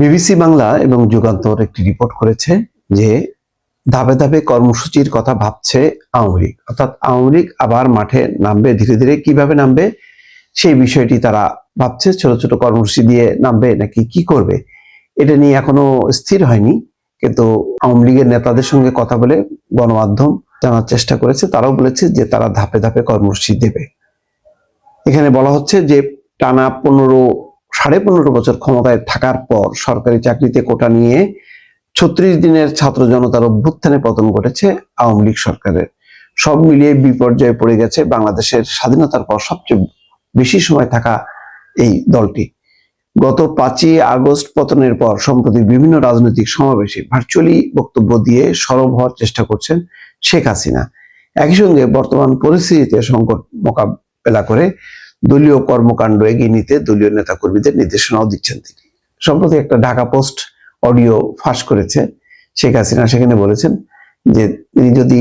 BBC Bangla এবং যুগান্তর একটি report করেছে যে ধাপে ধাপে কর্মসূচির কথা ভাবছে আওয়ামী লীগ, অর্থাৎ আওয়ামী লীগ আবার মাঠে নামবে, ধীরে ধীরে কিভাবে নামবে সেই বিষয়টি তারা ভাবছে। ছোট ছোট কর্মসূচি দিয়ে নামবে নাকি কি করবে এটা নিয়ে এখনো স্থির হয়নি, কিন্তু আওয়ামী লীগের নেতাদের সঙ্গে কথা বলে গণমাধ্যম জানার চেষ্টা করেছে, তারাও বলেছে যে তারা ধাপে ধাপে কর্মসূচি দেবে। এখানে বলা হচ্ছে যে টানা 15.5 বছর ক্ষমতায় থাকার পর সরকারি চাকরিতে কোটা নিয়ে 36 দিনের ছাত্র জনতার অভ্যুত্থানে পতন ঘটেছে আওয়ামী লীগ সরকারের। সব মিলিয়ে বিপর্যয়ে পড়ে গেছে বাংলাদেশের স্বাধীনতার পর সবচেয়ে বেশি সময় থাকা এই দলটি। গত 5ই আগস্ট পতনের পর সম্প্রতি বিভিন্ন রাজনৈতিক সমাবেশে ভার্চুয়ালি বক্তব্য দিয়ে সরব হওয়ার চেষ্টা করছেন শেখ হাসিনা। একই সঙ্গে বর্তমান পরিস্থিতিতে সংকট মোকাবেলা করে দলীয় কর্মকাণ্ড এগিয়ে নিতে দলীয় নেতাকর্মীদের নির্দেশনাও দিচ্ছেন তিনি। সম্প্রতি একটা ঢাকা পোস্ট অডিও ফাঁস করেছে শেখ হাসিনা, সেখানে বলেছেন যে তিনি যদি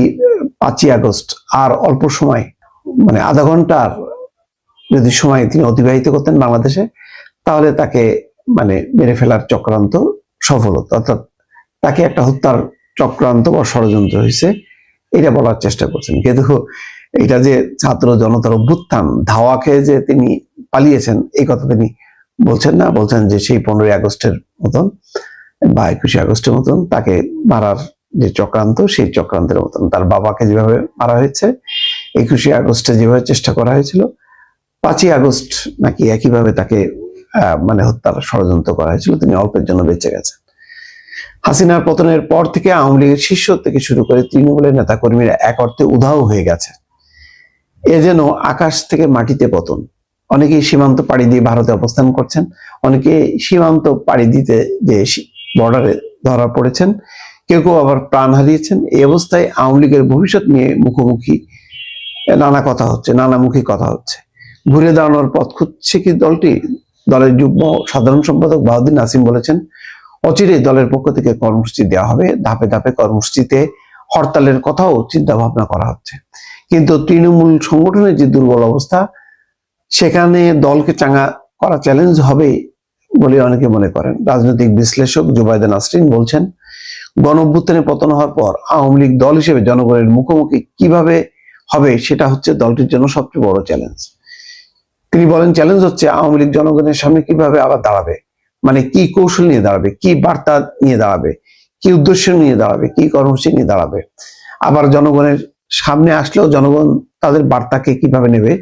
5ই আগস্ট আর অল্প সময়, মানে আধা ঘন্টার যদি সময় তিনি অতিবাহিত করতেন বাংলাদেশে, তাহলে তাকে মেরে ফেলার চক্রান্ত সফল হতো, অর্থাৎ তাকে একটা হত্যার চক্রান্ত বা ষড়যন্ত্র হয়েছে এটা বলার চেষ্টা করছেন। কিন্তু এটা যে ছাত্র জনতার অভ্যুত্থান, ধাওয়া খেয়ে যে তিনি পালিয়েছেন এই কথা তিনি বলছেন না, বলছেন যে সেই 15ই আগস্টের মতন বা 21শে আগস্টের মতন তাকে মারার যে চক্রান্ত, সেই চক্রান্তের মতন তার বাবাকে যেভাবে মারা হয়েছে, 21শে আগস্টে যেভাবে চেষ্টা করা হয়েছিল, 5ই আগস্ট নাকি একইভাবে তাকে হত্যার ষড়যন্ত্র করা হয়েছিল। তিনি অল্পের জন্য বেঁচে গেছেন। হাসিনার পতনের পর থেকে আওয়ামী লীগের শীর্ষ থেকে শুরু করে তৃণমূলের নেতাকর্মীরা এক অর্থে উধাও হয়ে গেছে। এ যেন আকাশ থেকে মাটিতে পতন। অনেকেই সীমান্ত পাড়ি দিয়ে ভারতে অবস্থান করছেন, অনেকে সীমান্ত পাড়ি দিতে যে বর্ডারে ধরা পড়েছেন, কেউ কেউ আবার প্রাণ হারিয়েছেন। এই অবস্থায় আওয়ামী লীগের ভবিষ্যৎ নিয়ে মুখোমুখি নানামুখী কথা হচ্ছে। ঘুরে দাঁড়ানোর পথ খুঁজছে কি দলটি? দলের যুগ্ম সাধারণ সম্পাদক বাহাউদ্দিন নাসিম বলেছেন, অচিরেই দলের পক্ষ থেকে কর্মসূচি দেওয়া হবে। ধাপে ধাপে কর্মসূচিতে হরতালের কথাও চিন্তা ভাবনা করা হচ্ছে। কিন্তু তৃণমূল সংগঠনের যে দুর্বল অবস্থা, সেখানে দলকে চাঙ্গা করা চ্যালেঞ্জ হবে বলে অনেকে মনে করেন। রাজনৈতিক বিশ্লেষক জুবাইদা নাসরিন বলছেন, গণঅভ্যুত্থানে পতন হওয়ার পর আওয়ামী লীগ দল হিসেবে জনগণের মুখোমুখি কিভাবে হবে সেটা হচ্ছে দলটির জন্য সবচেয়ে বড় চ্যালেঞ্জ। তিনি বলেন, চ্যালেঞ্জ হচ্ছে আওয়ামী লীগ জনগণের সামনে কিভাবে আবার দাঁড়াবে, কি কৌশল নিয়ে দাঁড়াবে, কি বার্তা নিয়ে দাঁড়াবে, কি উদ্দেশ্য নিয়ে দাঁড়াবে, কি কর্মসূচি নিয়ে দাঁড়াবে। আবার জনগণের সামনে আসলেও জনগণ তাদের বার্তাকে কিভাবে নেবে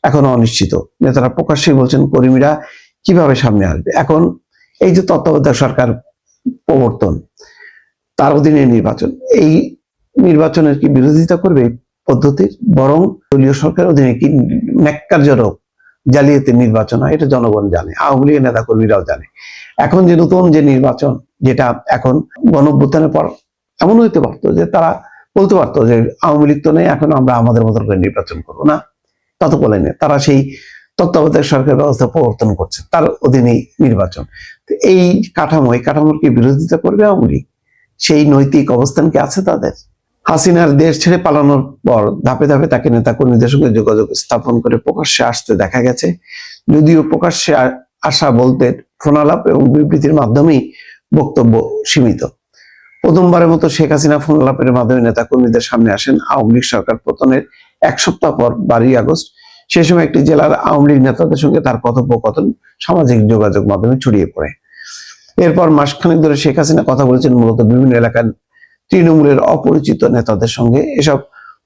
এখনো অনিশ্চিত। নেতারা প্রকাশ্যে বলছেন কর্মীরা কিভাবে সামনে আসবে। এখন এই যে তত্ত্বাবধায়ক সরকার প্রবর্তন, তার অধীনে নির্বাচন, এই নির্বাচনের কি বিরোধিতা করবে পদ্ধতির? বরং দলীয় সরকারের অধীনে কি ন্যাক্কারজনক জালিয়াতির নির্বাচন হয় এটা জনগণ জানে, আওয়ামী লীগের নেতা কর্মীরাও জানে। এখন যে নতুন যে নির্বাচন, যেটা এখন গণঅভ্যুত্থানের পর এমন হইতে পারতো যে তারা বলতে পারতো যে আওয়ামী লীগ তো নেই, এখন আমরা আমাদের মতো করে নির্বাচন করবো না, তা তো বলেনি। তারা সেই তত্ত্বাবধায়ক সরকার ব্যবস্থা প্রবর্তন করছে, তার অধীনেই নির্বাচন। এই কাঠামোর কি বিরোধিতা করবে আওয়ামী লীগ? সেই নৈতিক অবস্থান কি আছে তাদের? হাসিনার দেশ ছেড়ে পালানোর পর ধাপে ধাপে তাকে নেতা কর্মীদের সঙ্গে যোগাযোগ স্থাপন করে প্রকাশ্যে আসতে দেখা গেছে। যদিও প্রকাশ্যে আসা বলতে ফোনালাপ এবং বিবৃতির মাধ্যমেই বক্তব্য সীমিত। প্রথমবারের মতো শেখ হাসিনা ফোনালাপের মাধ্যমে নেতা কর্মীদের সামনে আসেন আওয়ামী লীগ সরকার পতনের 1 সপ্তাহ পর, 12ই আগস্ট। সে সময় একটি জেলার আওয়ামী লীগ নেতাদের সঙ্গে তার কথোপকথন সামাজিক যোগাযোগ মাধ্যমে ছড়িয়ে পড়ে। এরপর মাসখানেক ধরে শেখ হাসিনা কথা বলেছেন মূলত বিভিন্ন এলাকার তৃণমূলের অপরিচিত নেতাদের সঙ্গে। এসব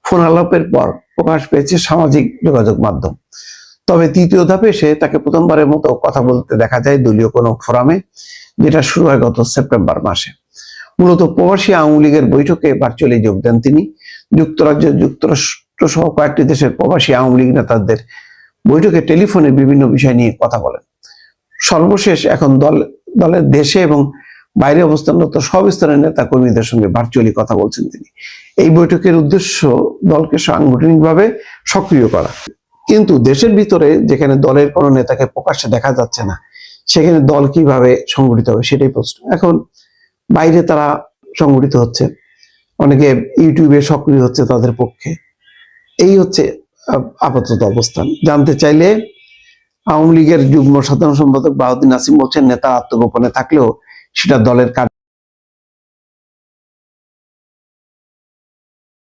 ফোন আলাপের পর প্রকাশ পেয়েছে সামাজিক যোগাযোগ মাধ্যম। তবে তৃতীয় ধাপে এসে তাকে প্রথমবারের মতো কথা বলতে দেখা যায় দলীয় কোনো ফোরামে, যেটা শুরু হয় গত সেপ্টেম্বর মাসে। মূলত প্রবাসী আওয়ামী লীগের বৈঠকে ভার্চুয়ালি যোগ দেন তিনি। যুক্তরাজ্য, যুক্তরাষ্ট্র সহ কয়েকটি দেশের প্রবাসী আওয়ামী লীগ নেতাদের বৈঠকে টেলিফোনে বিভিন্ন বিষয় নিয়ে কথা বলেন। সর্বশেষ এখন দলের দেশে এবং বাইরে অবস্থানরত সব স্তরের নেতা কর্মীদের সঙ্গে ভার্চুয়ালি কথা বলছেন তিনি। এই বৈঠকের উদ্দেশ্য দলকে সাংগঠনিকভাবে সক্রিয় করা। কিন্তু দেশের ভিতরে যেখানে দলের কোনো নেতাকে প্রকাশ্যে দেখা যাচ্ছে না, সেখানে দল কিভাবে সংগঠিত হবে সেটাই প্রশ্ন। এখন বাইরে তারা সংগঠিত হচ্ছে, অনেকে ইউটিউবে সক্রিয় হচ্ছে তাদের পক্ষে। এই হচ্ছে আপাতত অবস্থান। জানতে চাইলে আওয়ামী লীগের যুগ্ম সাধারণ সম্পাদক বাহাউদ্দিন নাসিম বলছেন, নেতা আত্মগোপনে থাকলেও সেটা দলের